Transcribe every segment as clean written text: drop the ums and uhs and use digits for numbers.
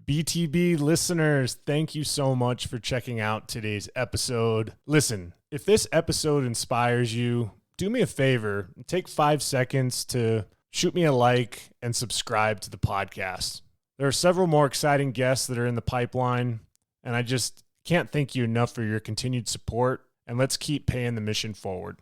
BTB listeners, thank you so much for checking out today's episode. Listen, if this episode inspires you, do me a favor, take 5 seconds to shoot me a like and subscribe to the podcast. There are several more exciting guests that are in the pipeline, and I just can't thank you enough for your continued support, and let's keep paying the mission forward.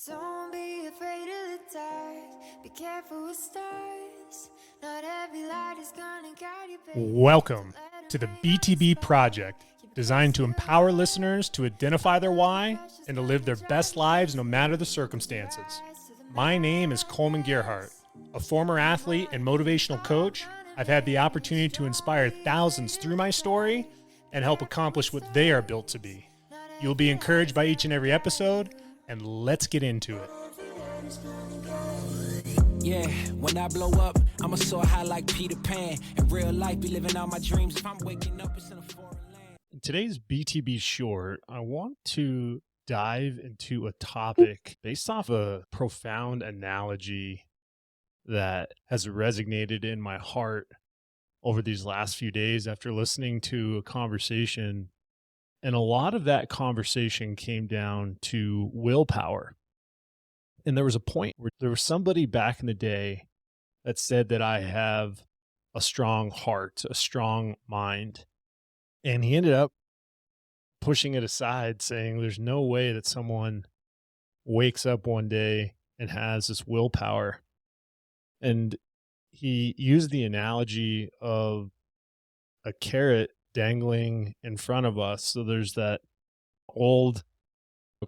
Don't be afraid of the dark. Be careful with stars. Not every light is gonna guide you. Welcome to the BTB Project, designed to empower listeners to identify their why and to live their best lives no matter the circumstances. My name is Kollman Gearhart. A former athlete and motivational coach, I've had the opportunity to inspire thousands through my story and help accomplish what they are built to be. You'll be encouraged by each and every episode, and let's get into it. Yeah, when I blow up, I'ma soar high like Peter Pan. In real life, be living out my dreams. If I'm waking up, it's in a foreign land. In today's BTB short, I want to dive into a topic based off a profound analogy that has resonated in my heart over these last few days after listening to a conversation. And a lot of that conversation came down to willpower. And there was a point where there was somebody back in the day that said that I have a strong heart, a strong mind. And he ended up pushing it aside, saying there's no way that someone wakes up one day and has this willpower. And he used the analogy of a carrot dangling in front of us. So there's that old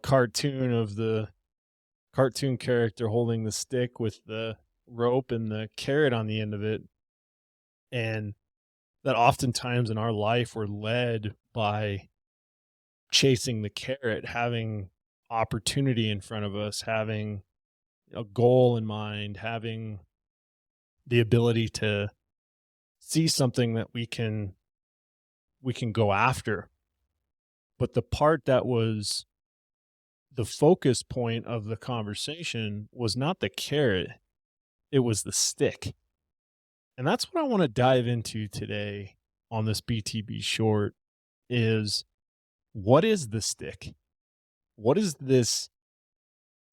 cartoon of the cartoon character holding the stick with the rope and the carrot on the end of it. And that oftentimes in our life we're led by chasing the carrot, having opportunity in front of us, having a goal in mind, having the ability to see something that we can go after. But the part that was the focus point of the conversation was not the carrot, it was the stick. And that's what I want to dive into today on this BTB short is, what is the stick? What is this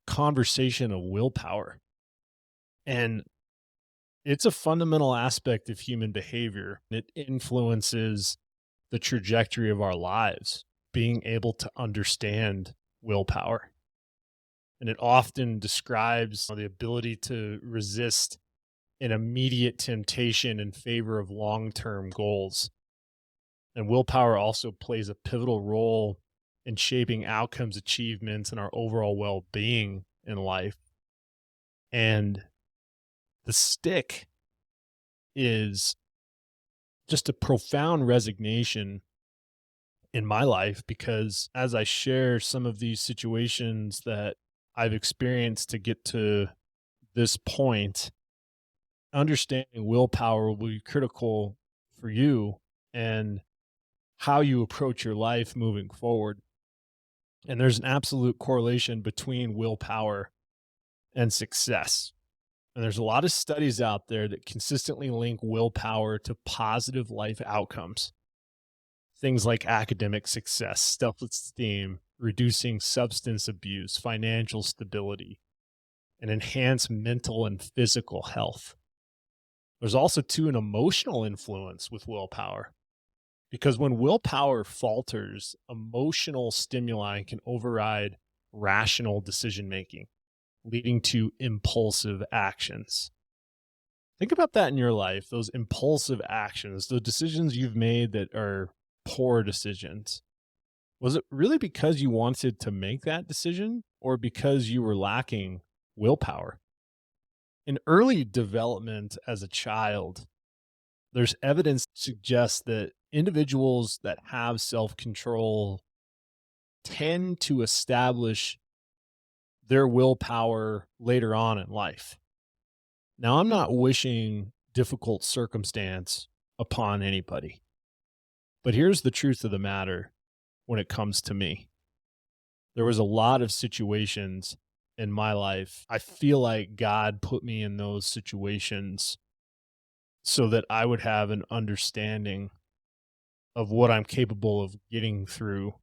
conversation of willpower? And it's a fundamental aspect of human behavior. It influences the trajectory of our lives, being able to understand willpower. And it often describes the ability to resist an immediate temptation in favor of long-term goals. And willpower also plays a pivotal role in shaping outcomes, achievements, and our overall well-being in life. And the stick is just a profound resignation in my life, because as I share some of these situations that I've experienced to get to this point, understanding willpower will be critical for you and how you approach your life moving forward. And there's an absolute correlation between willpower and success. And there's a lot of studies out there that consistently link willpower to positive life outcomes. Things like academic success, self-esteem, reducing substance abuse, financial stability, and enhanced mental and physical health. There's also, too, an emotional influence with willpower, because when willpower falters, emotional stimuli can override rational decision-making, leading to impulsive actions. Think about that in your life, those impulsive actions, the decisions you've made that are poor decisions. Was it really because you wanted to make that decision, or because you were lacking willpower? In early development as a child, there's evidence to suggest that individuals that have self-control tend to establish their willpower later on in life. Now, I'm not wishing difficult circumstance upon anybody, but here's the truth of the matter when it comes to me. There was a lot of situations in my life. I feel like God put me in those situations so that I would have an understanding of what I'm capable of getting through,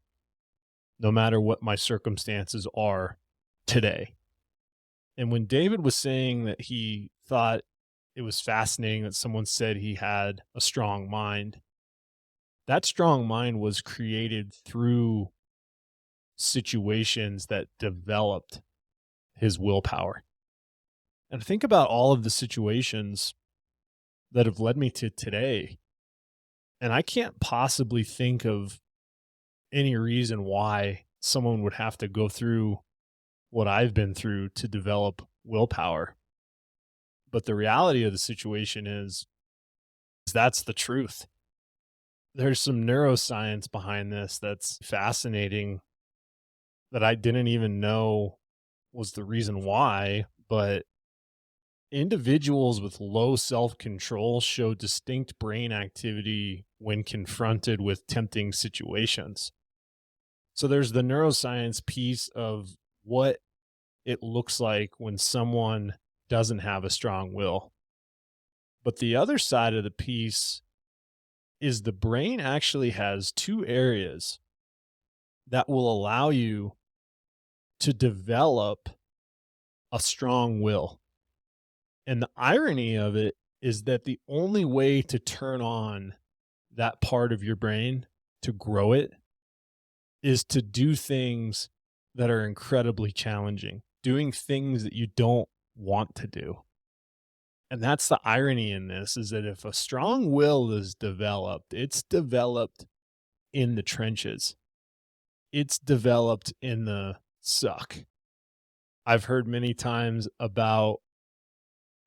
no matter what my circumstances are today. And when David was saying that he thought it was fascinating that someone said he had a strong mind, that strong mind was created through situations that developed his willpower. And think about all of the situations that have led me to today. And I can't possibly think of any reason why someone would have to go through what I've been through to develop willpower. But the reality of the situation is that's the truth. There's some neuroscience behind this that's fascinating that I didn't even know was the reason why, but individuals with low self-control show distinct brain activity when confronted with tempting situations. So there's the neuroscience piece of what it looks like when someone doesn't have a strong will. But the other side of the piece is the brain actually has two areas that will allow you to develop a strong will. And the irony of it is that the only way to turn on that part of your brain, to grow it, is to do things that are incredibly challenging, doing things that you don't want to do. And that's the irony in this, is that if a strong will is developed, it's developed in the trenches. It's developed in the suck. I've heard many times about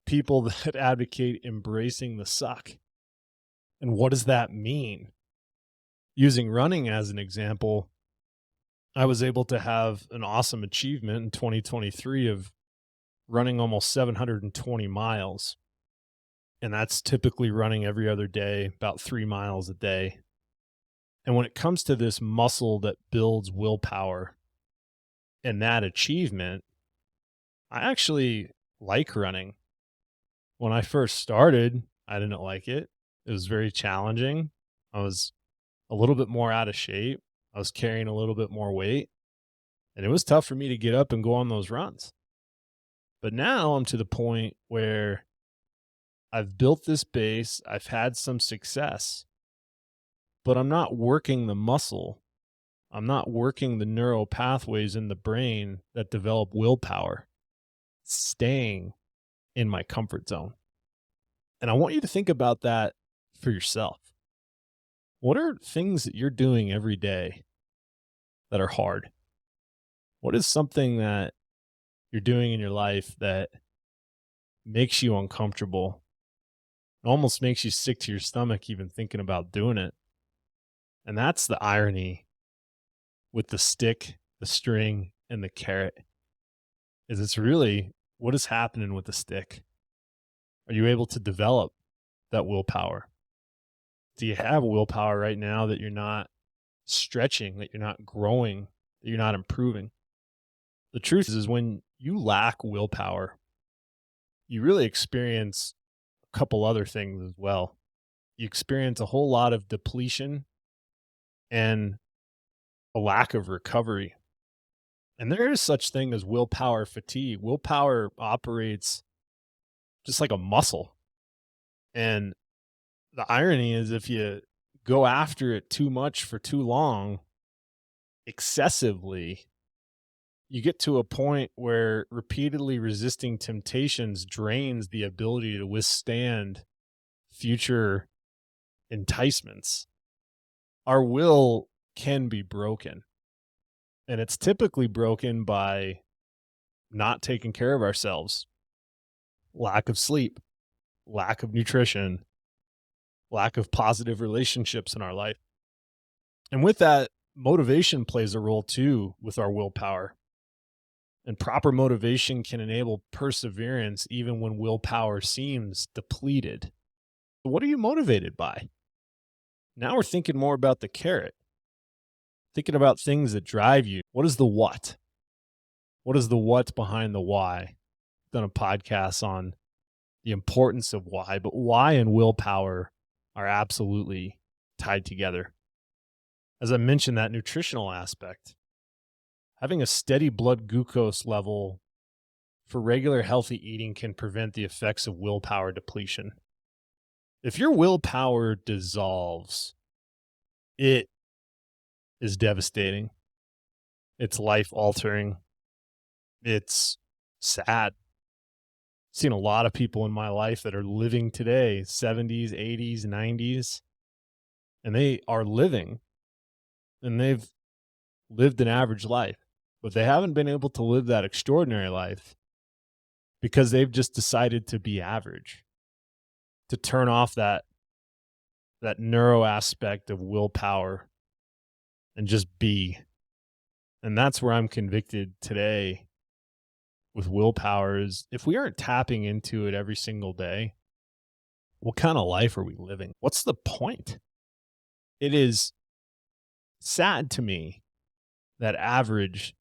people that advocate embracing the suck. And what does that mean? Using running as an example, I was able to have an awesome achievement in 2023 of running almost 720 miles. And that's typically running every other day, about 3 miles a day. And when it comes to this muscle that builds willpower and that achievement, I actually like running. When I first started, I didn't like it. It was very challenging. I was a little bit more out of shape. I was carrying a little bit more weight. And it was tough for me to get up and go on those runs. But now I'm to the point where I've built this base. I've had some success, but I'm not working the muscle. I'm not working the neural pathways in the brain that develop willpower, staying in my comfort zone. And I want you to think about that for yourself. What are things that you're doing every day that are hard? What is something that you're doing in your life that makes you uncomfortable? It almost makes you sick to your stomach even thinking about doing it. And that's the irony with the stick, the string, and the carrot, is it's really what is happening with the stick. Are you able to develop that willpower? Do you have willpower right now that you're not stretching, that you're not growing, that you're not improving? The truth is when you lack willpower, you really experience a couple other things as well. You experience a whole lot of depletion and a lack of recovery. And there is such thing as willpower fatigue. Willpower operates just like a muscle. And the irony is if you go after it too much for too long, excessively, you get to a point where repeatedly resisting temptations drains the ability to withstand future enticements. Our will can be broken, and it's typically broken by not taking care of ourselves, lack of sleep, lack of nutrition, lack of positive relationships in our life. And with that, motivation plays a role too with our willpower. And proper motivation can enable perseverance even when willpower seems depleted. What are you motivated by? Now we're thinking more about the carrot, thinking about things that drive you. What is the what? What is the what behind the why? I've done a podcast on the importance of why, but why and willpower are absolutely tied together. As I mentioned, that nutritional aspect, having a steady blood glucose level for regular healthy eating can prevent the effects of willpower depletion. If your willpower dissolves, it is devastating. It's life altering. It's sad. I've seen a lot of people in my life that are living today, 70s, 80s, 90s, and they are living and they've lived an average life, but they haven't been able to live that extraordinary life because they've just decided to be average, to turn off that neuro aspect of willpower and just be. And that's where I'm convicted today with willpower is if we aren't tapping into it every single day, what kind of life are we living? What's the point? It is sad to me that average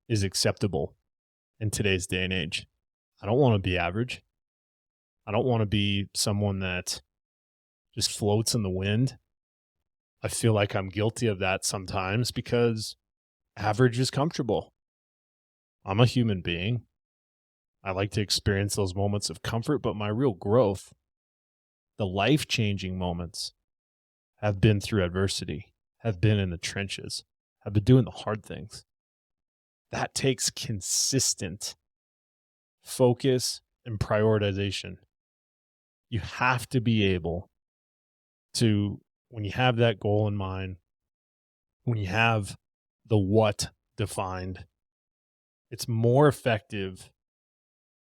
is acceptable in today's day and age. I don't want to be average. I don't want to be someone that just floats in the wind. I feel like I'm guilty of that sometimes because average is comfortable. I'm a human being. I like to experience those moments of comfort, but my real growth, the life-changing moments, have been through adversity, have been in the trenches, have been doing the hard things. That takes consistent focus and prioritization. You have to be able to, when you have that goal in mind, when you have the what defined, it's more effective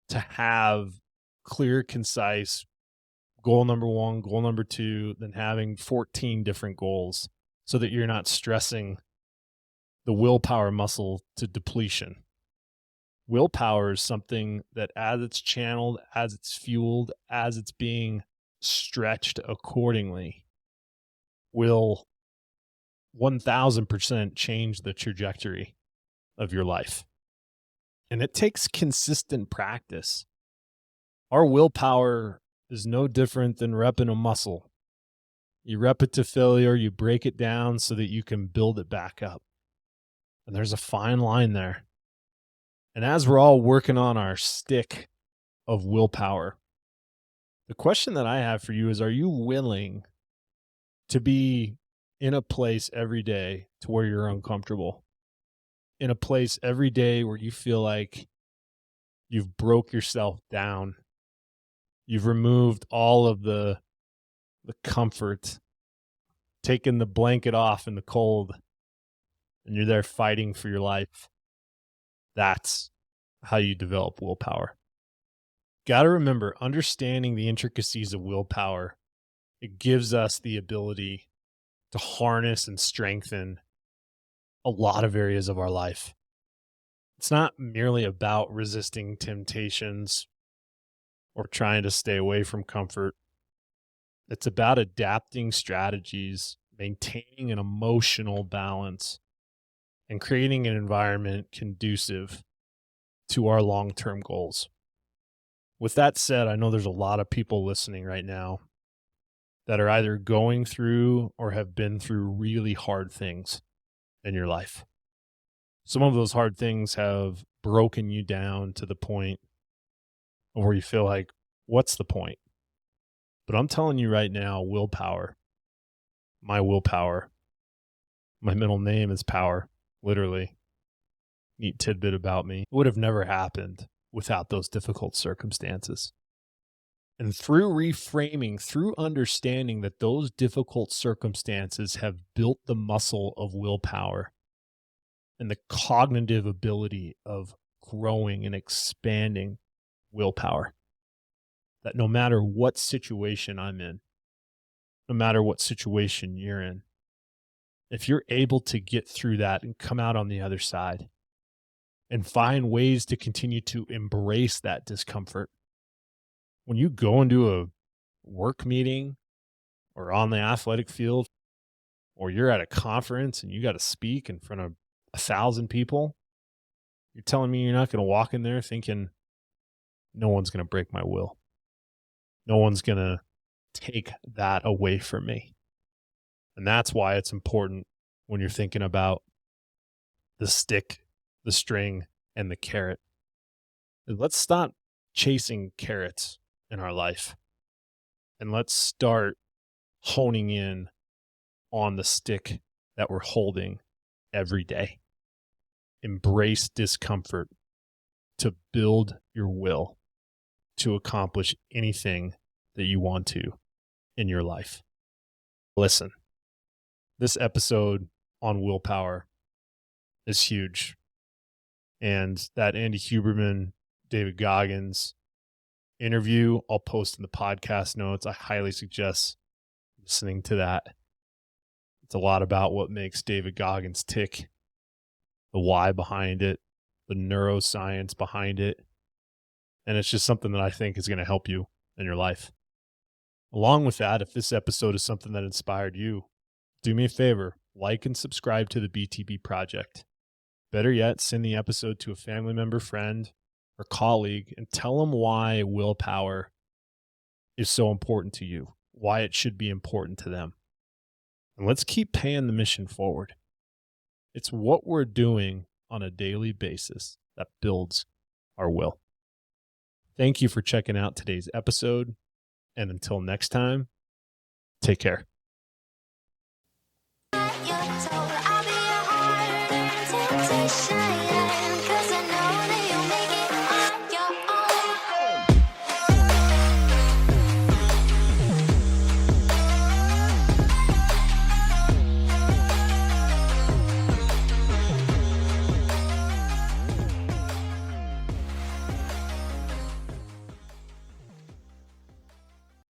to have clear, concise goal number one, goal number two, than having 14 different goals so that you're not stressing the willpower muscle to depletion. Willpower is something that as it's channeled, as it's fueled, as it's being stretched accordingly, will 1000% change the trajectory of your life. And it takes consistent practice. Our willpower is no different than repping a muscle. You rep it to failure, you break it down so that you can build it back up. And there's a fine line there. And as we're all working on our stick of willpower, the question that I have for you is, are you willing to be in a place every day to where you're uncomfortable? In a place every day where you feel like you've broke yourself down. You've removed all of the comfort, taken the blanket off in the cold, and you're there fighting for your life. That's how you develop willpower. Got to remember, understanding the intricacies of willpower, it gives us the ability to harness and strengthen a lot of areas of our life. It's not merely about resisting temptations or trying to stay away from comfort. It's about adapting strategies, maintaining an emotional balance, and creating an environment conducive to our long-term goals. With that said, I know there's a lot of people listening right now that are either going through or have been through really hard things in your life. Some of those hard things have broken you down to the point where you feel like, what's the point? But I'm telling you right now, willpower, my middle name is Power, literally. Neat tidbit about me. It would have never happened without those difficult circumstances. And through reframing, through understanding that those difficult circumstances have built the muscle of willpower and the cognitive ability of growing and expanding willpower, that no matter what situation I'm in, no matter what situation you're in, if you're able to get through that and come out on the other side and find ways to continue to embrace that discomfort, when you go into a work meeting or on the athletic field, or you're at a conference and you got to speak in front of 1,000 people, you're telling me you're not going to walk in there thinking no one's going to break my will. No one's going to take that away from me. And that's why it's important when you're thinking about the stick, the string, and the carrot. Let's stop chasing carrots in our life and let's start honing in on the stick that we're holding every day. Embrace discomfort to build your will to accomplish anything that you want to in your life. Listen, this episode on willpower is huge. And that Andy Huberman, David Goggins interview, I'll post in the podcast notes. I highly suggest listening to that. It's a lot about what makes David Goggins tick, the why behind it, the neuroscience behind it. And it's just something that I think is going to help you in your life. Along with that, if this episode is something that inspired you, do me a favor, like and subscribe to the BTB Project. Better yet, send the episode to a family member, friend, or colleague and tell them why willpower is so important to you, why it should be important to them. And let's keep paying the mission forward. It's what we're doing on a daily basis that builds our will. Thank you for checking out today's episode. And until next time, take care.